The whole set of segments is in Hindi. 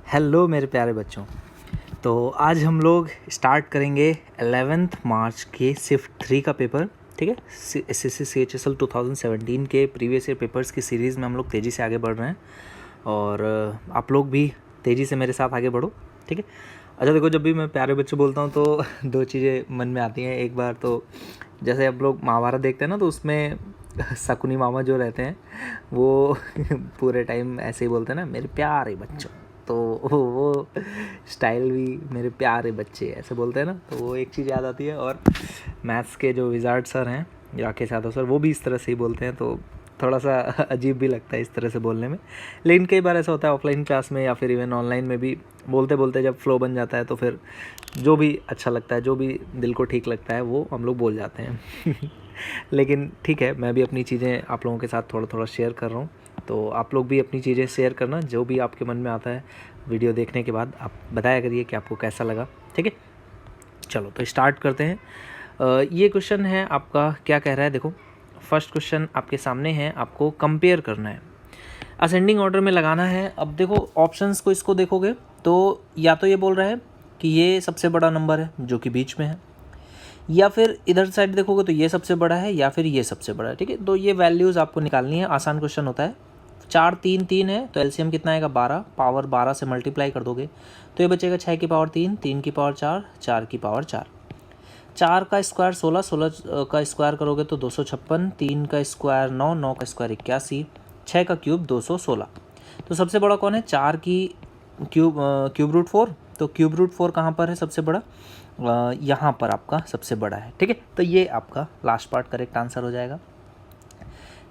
हेलो मेरे प्यारे बच्चों। तो आज हम लोग स्टार्ट करेंगे 11th मार्च के शिफ्ट 3 का पेपर। ठीक है, SSC CHSL 2017 के प्रीवियस ईयर पेपर्स की सीरीज़ में हम लोग तेज़ी से आगे बढ़ रहे हैं और आप लोग भी तेज़ी से मेरे साथ आगे बढ़ो। ठीक है। अच्छा देखो, जब भी मैं प्यारे बच्चे बोलता हूँ तो दो चीज़ें मन में आती हैं। एक बार तो जैसे आप लोग महाभारत देखते हैं ना, तो उसमें शकुनी मामा जो रहते हैं वो पूरे टाइम ऐसे ही बोलते हैं ना, मेरे प्यारे बच्चों। तो वो स्टाइल भी मेरे प्यारे बच्चे ऐसे बोलते हैं ना, तो वो एक चीज़ याद आती है। और मैथ्स के जो विजार्ड सर हैं राकेश यादव सर, वो भी इस तरह से ही बोलते हैं, तो थोड़ा सा अजीब भी लगता है इस तरह से बोलने में। लेकिन कई बार ऐसा होता है ऑफलाइन क्लास में या फिर इवन ऑनलाइन में भी, बोलते बोलते जब फ्लो बन जाता है तो फिर जो भी अच्छा लगता है, जो भी दिल को ठीक लगता है, वो हम लोग बोल जाते हैं। लेकिन ठीक है, मैं भी अपनी चीज़ें आप लोगों के साथ थोड़ा थोड़ा शेयर कर रहा हूँ, तो आप लोग भी अपनी चीज़ें शेयर करना, जो भी आपके मन में आता है वीडियो देखने के बाद आप बताया करिए कि आपको कैसा लगा। ठीक है, चलो तो स्टार्ट करते हैं। ये क्वेश्चन है आपका, क्या कह रहा है देखो। फर्स्ट क्वेश्चन आपके सामने है, आपको कंपेयर करना है, असेंडिंग ऑर्डर में लगाना है। अब देखो ऑप्शंस को, इसको देखोगे तो या तो ये बोल रहा है कि ये सबसे बड़ा नंबर है जो कि बीच में है, या फिर इधर साइड देखोगे तो ये सबसे बड़ा है, या फिर ये सबसे बड़ा है। ठीक है, तो ये वैल्यूज़ आपको निकालनी है। आसान क्वेश्चन होता है। 4 3 3 है तो एलसीएम कितना आएगा 12, पावर 12 से मल्टीप्लाई कर दोगे तो ये बचेगा 6 की पावर 3, 3 की पावर 4, 4 की पावर 4। 4 का स्क्वायर 16, 16 का स्क्वायर करोगे तो 256, 3 का स्क्वायर 9, 9 का स्क्वायर 81, 6 का क्यूब 216। तो सबसे बड़ा कौन है? 4 की क्यूब रूट 4। तो क्यूब रूट 4 कहाँ पर है सबसे बड़ा? यहाँ पर आपका सबसे बड़ा है। ठीक है, तो ये आपका लास्ट पार्ट करेक्ट आंसर हो जाएगा।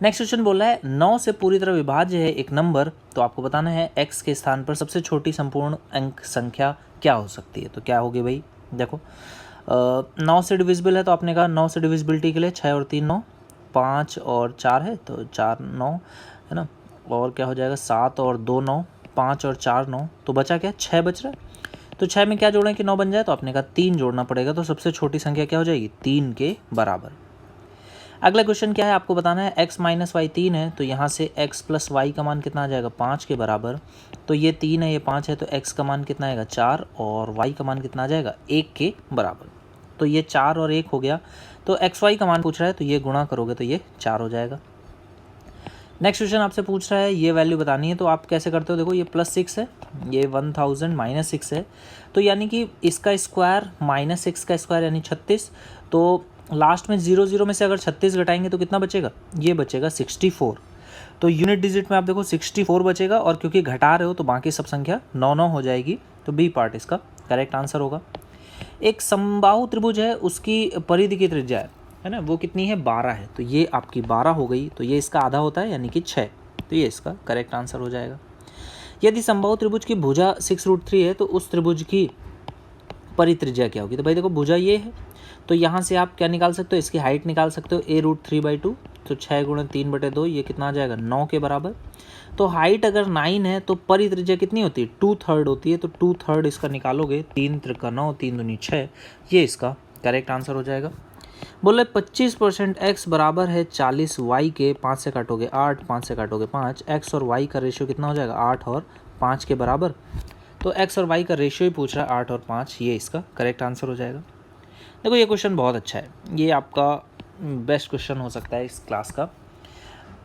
नेक्स्ट क्वेश्चन बोल रहा है 9 से पूरी तरह विभाज्य है एक नंबर, तो आपको बताना है x के स्थान पर सबसे छोटी संपूर्ण अंक संख्या क्या हो सकती है। तो क्या होगी भाई? देखो 9 से डिविजिबल है, तो आपने कहा 9 से डिविजिबिलिटी के लिए 6 और 3 9, 5 और 4 है तो 4 9 है ना, और क्या हो जाएगा 7 और 2 9, 5 और 4 9, तो बचा क्या? 6 बच रहा है। तो 6 में क्या जोड़ें कि 9 बन जाए? तो आपने कहा 3 जोड़ना पड़ेगा, तो सबसे छोटी संख्या क्या हो जाएगी? 3 के बराबर। अगला क्वेश्चन क्या है, आपको बताना है x माइनस वाई 3 है, तो यहाँ से x प्लस वाई का मान कितना आ जाएगा? 5 के बराबर। तो ये 3 है, ये 5 है, तो x का मान कितना आएगा? 4, और y का मान कितना आ जाएगा? 1 के बराबर। तो ये 4 और 1 हो गया, तो एक्स वाई का मान पूछ रहा है, तो ये गुणा करोगे तो ये 4 हो जाएगा। नेक्स्ट क्वेश्चन आपसे पूछ रहा है ये वैल्यू बतानी है, तो आप कैसे करते हो? देखो ये +6 है, ये 1000 -6 है, तो यानी कि इसका स्क्वायर -6 का स्क्वायर यानी 36। तो लास्ट में 0 0 में से अगर 36 घटाएंगे तो कितना बचेगा? ये बचेगा 64। तो यूनिट डिजिट में आप देखो 64 बचेगा, और क्योंकि घटा रहे हो तो बाकी सब संख्या 9 9 हो जाएगी, तो बी पार्ट इसका करेक्ट आंसर होगा। एक समबाहु त्रिभुज है, उसकी परिधि की त्रिज्या है ना, वो कितनी है? 12 है, तो ये आपकी 12 हो गई, तो ये इसका आधा होता है यानी कि 6, तो ये इसका करेक्ट आंसर हो जाएगा। यदि समबाहु त्रिभुज की भुजा 6√3 है, तो उस त्रिभुज की परित्रिज्या क्या होगी? तो भाई देखो भुजा ये है, तो यहाँ से आप क्या निकाल सकते हो? इसकी हाइट निकाल सकते हो, a√3/2, तो 6 × 3/2, ये कितना आ जाएगा? 9 के बराबर। तो हाइट अगर 9 है तो परित्रिज्या कितनी होती है? 2/3 होती है, तो 2/3 इसका निकालोगे, 3 त्रिका 9, 3 दूनी 6, ये इसका करेक्ट आंसर हो जाएगा। बोले 25% x बराबर है 40 y के, 5 से काटोगे 8, 5 से काटोगे 5, x और y का रेशियो कितना हो जाएगा? 8 और 5 के बराबर। तो x और y का रेशियो ही पूछ रहा है, 8 और 5, ये इसका करेक्ट आंसर हो जाएगा। देखो ये क्वेश्चन बहुत अच्छा है, ये आपका बेस्ट क्वेश्चन हो सकता है इस क्लास का।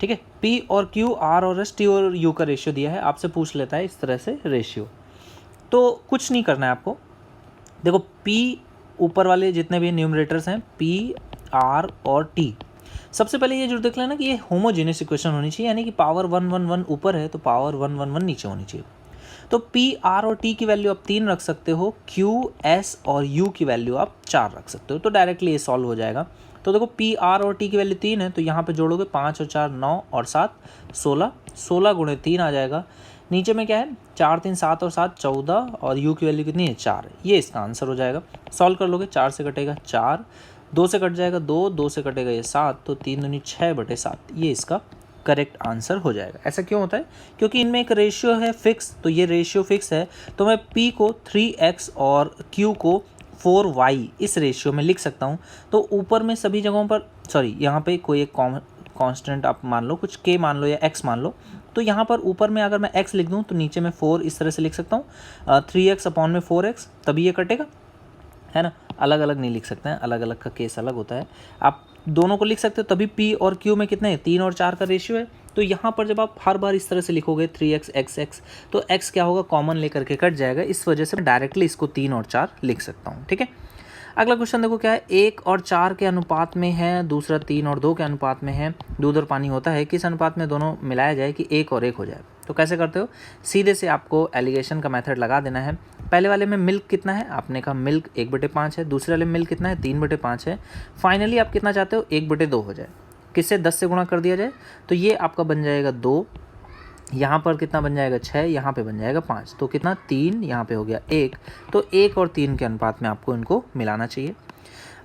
ठीक है, p और q, r और s, t और u का रेशियो दिया है, आपसे पूछ लेता है इस तरह से रेशियो। तो कुछ नहीं करना है आपको। देखो p ऊपर वाले जितने भी न्यूमरेटर्स हैं, p, r और t, सबसे पहले ये जो देख लेना कि ये होमोजेनियस इक्वेशन होनी चाहिए, यानी कि पावर 1 1 1 ऊपर है तो पावर 1 1 1 नीचे होनी चाहिए। तो p, r और t की वैल्यू आप 3 रख सकते हो, q, s और u की वैल्यू आप 4 रख सकते हो, तो डायरेक्टली ये सॉल्व हो जाएगा। तो देखो p, r और t की वैल्यू 3 है, तो यहाँ पे जोड़ोगे 5 और 4 9 और 7 16, 16 × 3 आ जाएगा। नीचे में क्या है? 4 3 7 और 7 14, और u की वैल्यू कितनी है? 4 है, ये इसका आंसर हो जाएगा। सॉल्व कर लोगे, 4 से कटेगा 4, 2 से कट जाएगा 2, 2 से कटेगा ये 7, तो 3 दूनी 6/7, ये इसका करेक्ट आंसर हो जाएगा। ऐसा क्यों होता है? क्योंकि इनमें एक रेशियो है फिक्स, तो ये रेशियो फिक्स है, तो मैं p को 3x और q को 4y इस रेशियो में लिख सकता हूँ। तो ऊपर में सभी जगहों पर, सॉरी यहाँ पे कोई एक कांस्टेंट आप मान लो, कुछ k मान लो या x मान लो, तो यहाँ पर ऊपर में अगर मैं x लिख दूँ तो नीचे में 4 इस तरह से लिख सकता हूँ, 3x अपॉन में 4x, तभी ये कटेगा, है ना। अलग अलग नहीं लिख सकते हैं, अलग अलग का केस अलग होता है। आप दोनों को लिख सकते हो, तभी p और q में कितने हैं, 3 और 4 का रेशियो है। तो यहाँ पर जब आप हर बार इस तरह से लिखोगे 3x x तो x क्या होगा, कॉमन लेकर के कट जाएगा। इस वजह से मैं डायरेक्टली इसको 3 और 4 लिख सकता हूँ, ठीक है। अगला क्वेश्चन देखो क्या है, 1 और 4 के अनुपात में है, दूसरा 3 और 2 के अनुपात में है, दूध और पानी होता है, किस अनुपात में दोनों मिलाया जाए कि 1 और 1 हो जाए। तो कैसे करते हो, सीधे से आपको एलिगेशन का मेथड लगा देना है। पहले वाले में मिल्क कितना है, आपने कहा मिल्क 1/5 है, दूसरे वाले में मिल्क कितना है, 3/5 है। फाइनली आप कितना चाहते हो, 1/2 हो जाए, किससे 10 से गुणा कर दिया जाए, तो ये आपका बन जाएगा 2, यहाँ पर कितना बन जाएगा 6, यहाँ पे बन जाएगा 5, तो कितना 3, यहाँ पे हो गया 1। तो 1 और 3 के अनुपात में आपको इनको मिलाना चाहिए।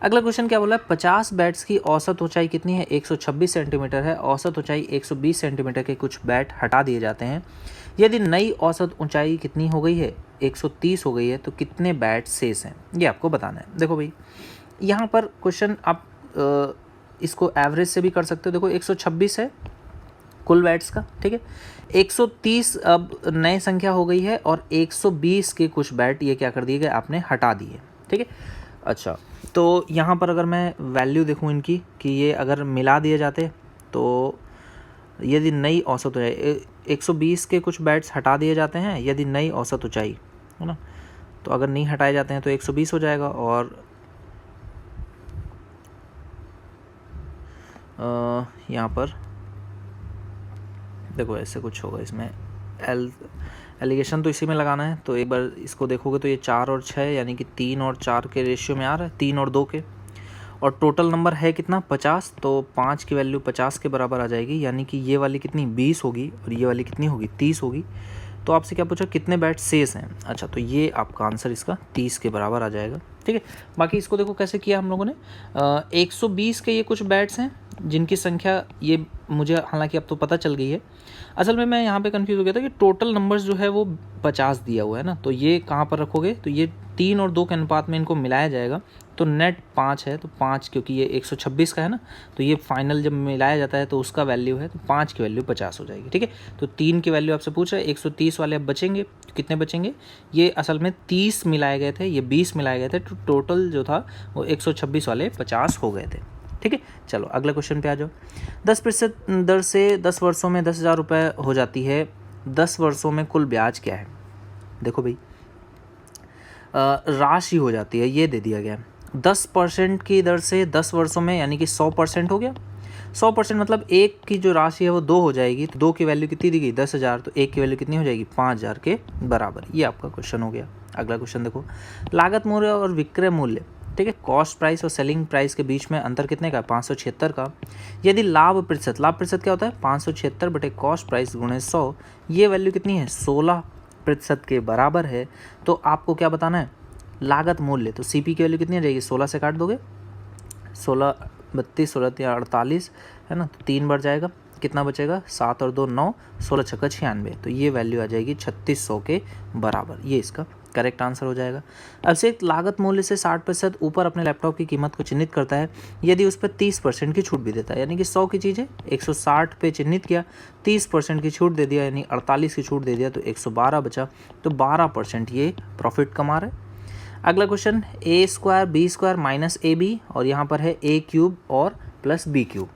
अगला क्वेश्चन क्या बोला है, 50 बैट्स की औसत ऊंचाई कितनी है, 126 सेंटीमीटर है, औसत ऊंचाई 120 सेंटीमीटर के कुछ बैट हटा दिए जाते हैं। यदि नई औसत ऊंचाई कितनी हो गई है, 130 हो गई है, तो कितने बैट शेष हैं, ये आपको बताना है। देखो भाई, यहाँ पर क्वेश्चन आप इसको एवरेज से भी कर सकते हो। देखो 126 है कुल बैट्स का, ठीक है, 130 अब नई संख्या हो गई है और 120 के कुछ बैट ये क्या कर दिए गए, आपने हटा दिए, ठीक है। अच्छा, तो यहाँ पर अगर मैं वैल्यू देखूँ इनकी कि ये अगर मिला दिए जाते तो यदि नई औसत ऊंचाई 120 के कुछ बैट्स हटा दिए जाते हैं, यदि नई औसत ऊंचाई है ना, तो अगर नहीं हटाए जाते हैं तो 120 हो जाएगा। और यहाँ पर देखो ऐसे कुछ होगा, इसमें एलिगेशन तो इसी में लगाना है। तो एक बार इसको देखोगे तो ये 4 और 6 यानी कि 3 और 4 के रेशियो में आ रहा है, 3 और 2 के, और टोटल नंबर है कितना 50, तो 5 की वैल्यू 50 के बराबर आ जाएगी, यानी कि ये वाली कितनी 20 होगी और ये वाली कितनी होगी 30 होगी। तो आपसे क्या पूछा, कितने बैट शेष हैं। अच्छा, तो ये आपका आंसर इसका 30 के बराबर आ जाएगा, ठीक है। बाकी इसको देखो कैसे किया हम लोगों ने, 120 के ये कुछ बैट्स हैं जिनकी संख्या ये मुझे हालांकि अब तो पता चल गई है। असल में मैं यहाँ पे कंफ्यूज हो गया था कि टोटल नंबर्स जो है वो 50 दिया हुआ है ना, तो ये कहाँ पर रखोगे, तो ये 3 और 2 के अनुपात में इनको मिलाया जाएगा, तो नेट 5 है, तो 5 क्योंकि ये 126 का है ना, तो ये फाइनल जब मिलाया जाता है तो उसका वैल्यू है, तो 5 की वैल्यू 50 हो जाएगी, ठीक है। तो 3 की वैल्यू आपसे पूछ रहा है, 130 वाले अब बचेंगे, तो कितने बचेंगे, ये असल में 30 मिलाए गए थे, ये 20 मिलाए गए थे, तो टोटल जो था वो 126 वाले 50 हो गए थे, ठीक है। चलो अगले क्वेश्चन पे आ जाओ। 10% दर से 10 वर्षों में 10,000 रुपये हो जाती है, 10 वर्षों में कुल ब्याज क्या है। देखो भाई, राशि हो जाती है, ये दे दिया गया है 10% की दर से 10 वर्षों में, यानी कि 100% हो गया। 100% मतलब 1 की जो राशि है वो 2 हो जाएगी, तो 2 की वैल्यू कितनी दी गई 10,000, तो 1 की वैल्यू कितनी हो जाएगी 5,000 के बराबर। ये आपका क्वेश्चन हो गया। अगला क्वेश्चन देखो, लागत मूल्य और विक्रय मूल्य, ठीक है, कॉस्ट प्राइस और सेलिंग प्राइस के बीच में अंतर कितने का, 576 का। यदि लाभ प्रतिशत क्या होता है, 576 बटे कॉस्ट प्राइस गुणे 100, ये वैल्यू कितनी है 16% के बराबर है। तो आपको क्या बताना है, लागत मूल्य, तो सीपी की वैल्यू कितनी आ जाएगी, 16 से काट दोगे, 16 32 16 48 है ना, तो 3 बढ़ जाएगा, कितना बचेगा 7 और 2 9, 16 छक्का 96, तो ये वैल्यू आ जाएगी 3600 के बराबर। ये इसका करेक्ट आंसर हो जाएगा। अब से एक लागत मूल्य से 60% ऊपर अपने लैपटॉप की कीमत को चिन्हित करता है, यदि उस पर 30% की छूट भी देता है, यानी कि 100 की चीज़ है 160 पे चिन्हित किया, 30% की छूट दे दिया, यानी 48 की छूट दे दिया, तो 112 बचा, तो 12% ये प्रॉफिट कमा रहा है। अगला question, a² b² minus ab, और यहाँ पर है a³ और प्लस b³,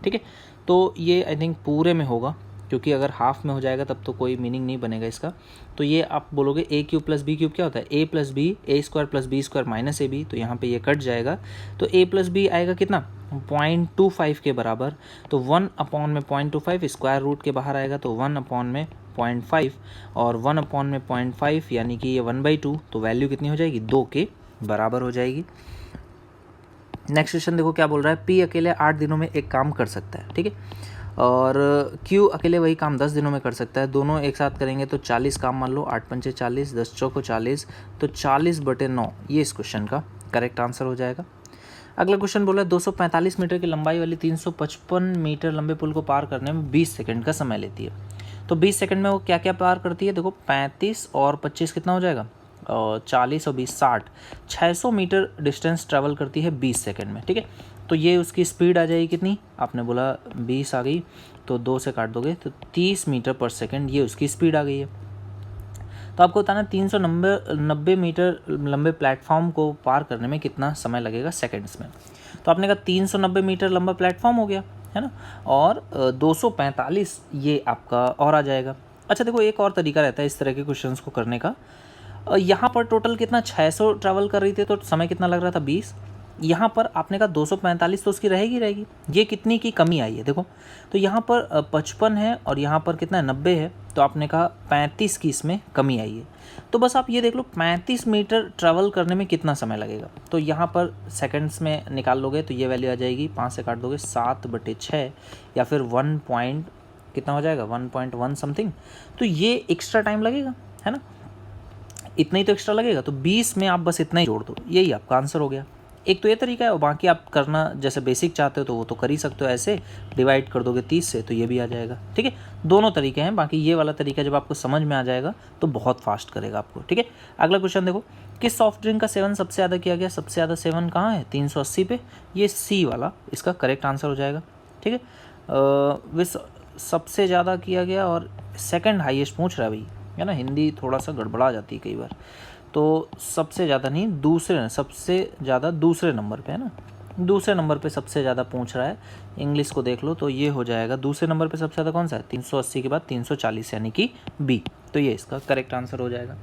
ठीक है। तो ये आई थिंक पूरे में होगा, क्योंकि अगर हाफ में हो जाएगा तब तो कोई मीनिंग नहीं बनेगा इसका। तो ये आप बोलोगे a³ प्लस b³ क्या होता है, a plus B, a² plus b² minus ab, तो यहाँ पे ये कट जाएगा, तो a प्लस बी आएगा कितना 0.25 के बराबर, तो 1 में 0.25 स्क्वायर रूट के बाहर आएगा, तो 1 में 0.5 और 1 में 0.5 यानी कि ये 1/2, तो वैल्यू कितनी हो जाएगी 2 के बराबर हो जाएगी। नेक्स्ट क्वेश्चन देखो क्या बोल रहा है, P अकेले 8 दिनों में एक काम कर सकता है, ठीक है, और Q अकेले वही काम 10 दिनों में कर सकता है। दोनों एक साथ करेंगे तो 40 काम मान लो, 8 पंचे 40, 10 चौको 40, तो 40/9 ये इस क्वेश्चन का करेक्ट आंसर हो जाएगा। अगला क्वेश्चन बोला 245 मीटर की लंबाई वाली 355 मीटर लंबे पुल को पार करने में 20 सेकंड का समय लेती है। तो 20 सेकंड में वो क्या क्या पार करती है, देखो 35 और 25 कितना हो जाएगा, 40 और 20 60, 600 मीटर डिस्टेंस ट्रैवल करती है 20 सेकंड में, ठीक है। तो ये उसकी स्पीड आ जाएगी कितनी, आपने बोला 20 आ गई, तो 2 से काट दोगे तो 30 मीटर पर सेकेंड ये उसकी स्पीड आ गई है। तो आपको बताना 390 मीटर लंबे प्लेटफॉर्म को पार करने में कितना समय लगेगा सेकंड्स में। तो आपने कहा 390 मीटर लंबा प्लेटफॉर्म हो गया है ना, और 245 ये आपका और आ जाएगा। अच्छा देखो, एक और तरीका रहता है इस तरह के क्वेश्चंस को करने का। यहाँ पर टोटल कितना 600 ट्रैवल कर रही थी तो समय कितना लग रहा था 20। यहाँ पर आपने कहा 245 तो उसकी रहेगी। ये कितनी की कमी आई है देखो, तो यहाँ पर 55 है और यहाँ पर कितना है 90 है, तो आपने कहा 35 की इसमेमें कमी आई है। तो बस आप ये देख लो 35 मीटर ट्रैवल करने में कितना समय लगेगा, तो यहाँ पर सेकंड्स में निकाल लोगे तो ये वैल्यू आ जाएगी, 5 से काट दोगे 7/6 या फिर 1 पॉइंट कितना हो जाएगा 1.1 समथिंग। तो ये एक्स्ट्रा टाइम लगेगा है ना, इतना ही तो एक्स्ट्रा लगेगा। तो 20 में आप बस इतना ही जोड़ दो, यही आपका आंसर हो गया। एक तो ये तरीका है, और बाकी आप करना जैसे बेसिक चाहते हो तो वो तो कर ही सकते हो, ऐसे डिवाइड कर दोगे 30 से तो ये भी आ जाएगा। ठीक है, दोनों तरीके हैं, बाकी ये वाला तरीका जब आपको समझ में आ जाएगा तो बहुत फास्ट करेगा आपको। ठीक है, अगला क्वेश्चन देखो, किस सॉफ्ट ड्रिंक का सेवन सबसे ज़्यादा किया गया? सबसे ज़्यादा सेवन कहाँ है? 380 पे, ये सी वाला इसका करेक्ट आंसर हो जाएगा। ठीक है, सबसे ज़्यादा किया गया और सेकंड हाईएस्ट पूछ रहा है भाई, है ना, हिंदी थोड़ा सा गड़बड़ा जाती है कई बार, तो सबसे ज़्यादा नहीं, दूसरे सबसे ज़्यादा दूसरे नंबर पे है ना, दूसरे नंबर पे सबसे ज़्यादा पूछ रहा है। इंग्लिश को देख लो तो ये हो जाएगा दूसरे नंबर पे सबसे ज़्यादा कौन सा है? 380 के बाद 340 यानी कि बी, तो ये इसका करेक्ट आंसर हो जाएगा।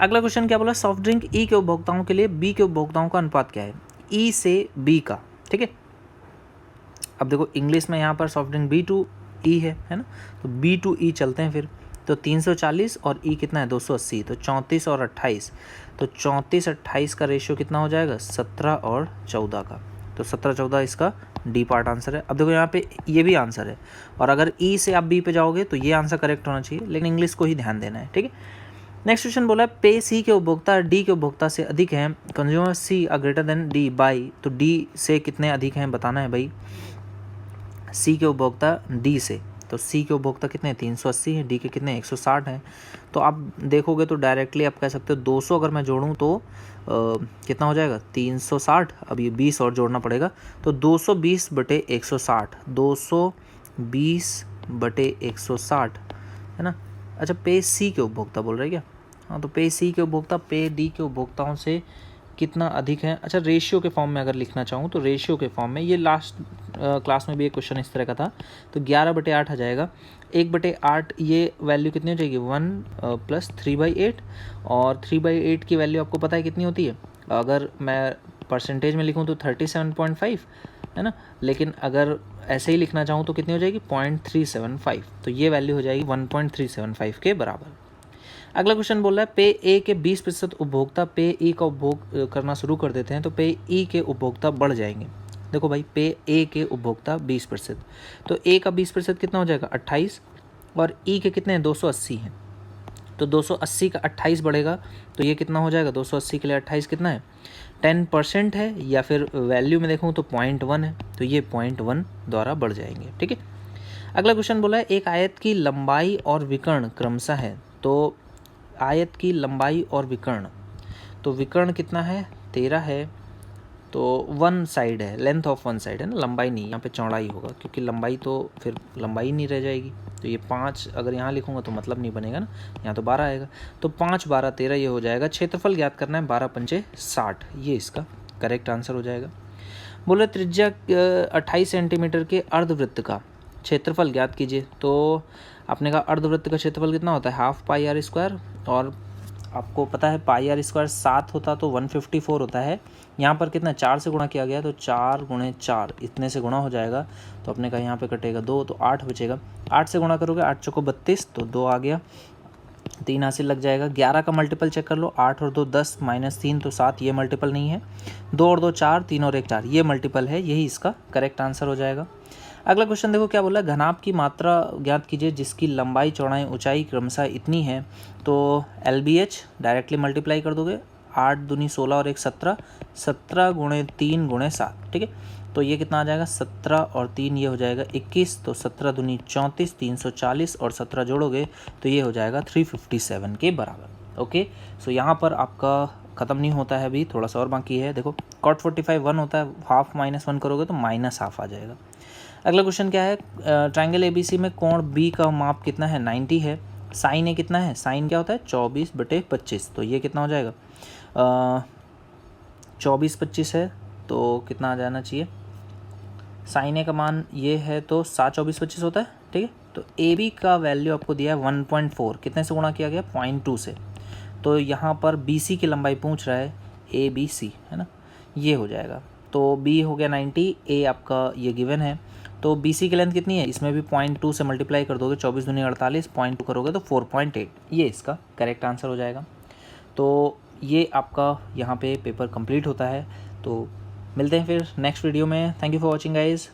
अगला क्वेश्चन क्या बोला? सॉफ्ट ड्रिंक ई के उपभोक्ताओं के लिए बी के उपभोक्ताओं का अनुपात क्या है? ई से बी का। ठीक है, अब देखो इंग्लिश में यहाँ पर सॉफ्ट ड्रिंक बी टू ई है ना, तो बी टू ई चलते हैं फिर। तो 340 और ई कितना है 280, तो 34 और 28, तो 34-28 का रेशियो कितना हो जाएगा? 17 और 14 का, तो 17-14 इसका डी पार्ट आंसर है। अब देखो यहाँ पे ये भी आंसर है, और अगर ई से आप बी पे जाओगे तो ये आंसर करेक्ट होना चाहिए, लेकिन इंग्लिश को ही ध्यान देना है। ठीक है, नेक्स्ट क्वेश्चन बोला है, पे सी के उपभोक्ता डी के उपभोक्ता से अधिक हैं, consumers are greater than D by, तो डी से कितने अधिक हैं बताना है भाई। सी के उपभोक्ता डी से, तो सी के उपभोक्ता कितने हैं? 380 है, डी के कितने 160 हैं। तो आप देखोगे तो डायरेक्टली आप कह सकते हो 200 अगर मैं जोड़ूं तो कितना हो जाएगा 360, अब ये 20 और जोड़ना पड़ेगा, तो 220/160, 220/160 है ना। अच्छा, पे सी के उपभोक्ता बोल रहे क्या? हाँ, तो पे सी के उपभोक्ता पे डी के उपभोक्ताओं से कितना अधिक है। अच्छा, रेशियो के फॉर्म में अगर लिखना चाहूँ तो रेशियो के फॉर्म में, ये लास्ट क्लास में भी एक क्वेश्चन इस तरह का था, तो 11/8 आ जाएगा। 1/8 ये वैल्यू कितनी हो जाएगी 1 + 3/8, और 3/8 की वैल्यू आपको पता है कितनी होती है? अगर मैं परसेंटेज में लिखूँ तो 37.5 है ना, लेकिन अगर ऐसे ही लिखना चाहूँ तो कितनी हो जाएगी 0.375, तो ये वैल्यू हो जाएगी 1.375 के बराबर। अगला क्वेश्चन बोल रहा है, पे ए के 20% उपभोक्ता पे ई का उपभोग करना शुरू कर देते हैं तो पे ई के उपभोक्ता बढ़ जाएंगे। देखो भाई, पे ए के उपभोक्ता 20%, तो ए का 20% कितना हो जाएगा 28, और ई के कितने हैं 280 हैं, तो 280 का 28 बढ़ेगा, तो ये कितना हो जाएगा 280 के लिए 28 कितना है 10% है, या फिर वैल्यू में देखूँ तो 0.1 है, तो ये 0.1 द्वारा बढ़ जाएंगे। ठीक है, अगला क्वेश्चन बोला है, एक आयत की लंबाई और विकर्ण क्रमशः है, तो आयत की लंबाई और विकर्ण, तो विकर्ण कितना है 13 है, तो वन साइड है, लेंथ ऑफ वन साइड है ना, लंबाई नहीं, यहाँ पे चौड़ाई होगा, क्योंकि लंबाई तो फिर लंबाई नहीं रह जाएगी, तो ये 5 अगर यहाँ लिखूँगा तो मतलब नहीं बनेगा ना, यहाँ तो 12 आएगा, तो 5 12 13 ये हो जाएगा। क्षेत्रफल ज्ञात करना है 12×5 = 60, ये इसका करेक्ट आंसर हो जाएगा। बोले त्रिज्या 28 सेंटीमीटर के अर्धवृत्त का क्षेत्रफल ज्ञात कीजिए, तो आपने कहा अर्धवृत्त का क्षेत्रफल कितना होता है ½ πr², और आपको पता है πr² 7 होता तो 154 होता है, यहाँ पर कितना 4 से गुणा किया गया, तो 4 × 4 इतने से गुणा हो जाएगा, तो अपने कहा यहाँ पे कटेगा 2, तो 8 बचेगा, 8 से गुणा करोगे 8 चौको 32, तो 2 आ गया, 3 हासिल लग जाएगा। 11 का मल्टीपल चेक कर लो, 8 और 2 10 -3 तो 7, ये मल्टीपल नहीं है, 2 और 2 4, 3 और 1 4, ये मल्टीपल है, यही इसका करेक्ट आंसर हो जाएगा। अगला क्वेश्चन देखो क्या बोला है, घनाभ की मात्रा ज्ञात कीजिए जिसकी लंबाई चौड़ाई ऊंचाई क्रमशः इतनी है, तो LBH डायरेक्टली मल्टीप्लाई कर दोगे, 8 दूनी 16 और 1 17, 17 × 3 × 7, ठीक है, तो ये कितना आ जाएगा 17 और 3 ये हो जाएगा 21, तो 17 दूनी 34, 340 और 17 जोड़ोगे तो ये हो जाएगा 357 के बराबर। ओके, सो यहाँ पर आपका ख़त्म नहीं होता है, अभी थोड़ा सा और बाकी है। देखो cot 45 1 होता है, ½ - 1 करोगे तो -½ आ जाएगा। अगला क्वेश्चन क्या है, ट्रायंगल ABC में कोण B का माप कितना है, 90 है। साइन ए कितना है, साइन क्या होता है 24/25, तो ये कितना हो जाएगा 24/25 है, तो कितना आ जाना चाहिए, साइन ए का मान ये है तो 7/24/25 होता है, ठीक है। तो AB का वैल्यू आपको दिया है 1.4, कितने से गुणा किया गया 0.2 से, तो यहाँ पर BC की लंबाई पूछ रहा है ABC, है ना, ये हो जाएगा। तो B हो गया 90, A आपका ये गिवन है, तो BC की लेंथ कितनी है, इसमें भी 0.2 से मल्टीप्लाई कर दोगे, 24 दूनी 48, 0.2 करोगे तो 4.8, ये इसका करेक्ट आंसर हो जाएगा। तो ये आपका यहाँ पे पेपर कंप्लीट होता है। तो मिलते हैं फिर नेक्स्ट वीडियो में। Thank you for watching guys.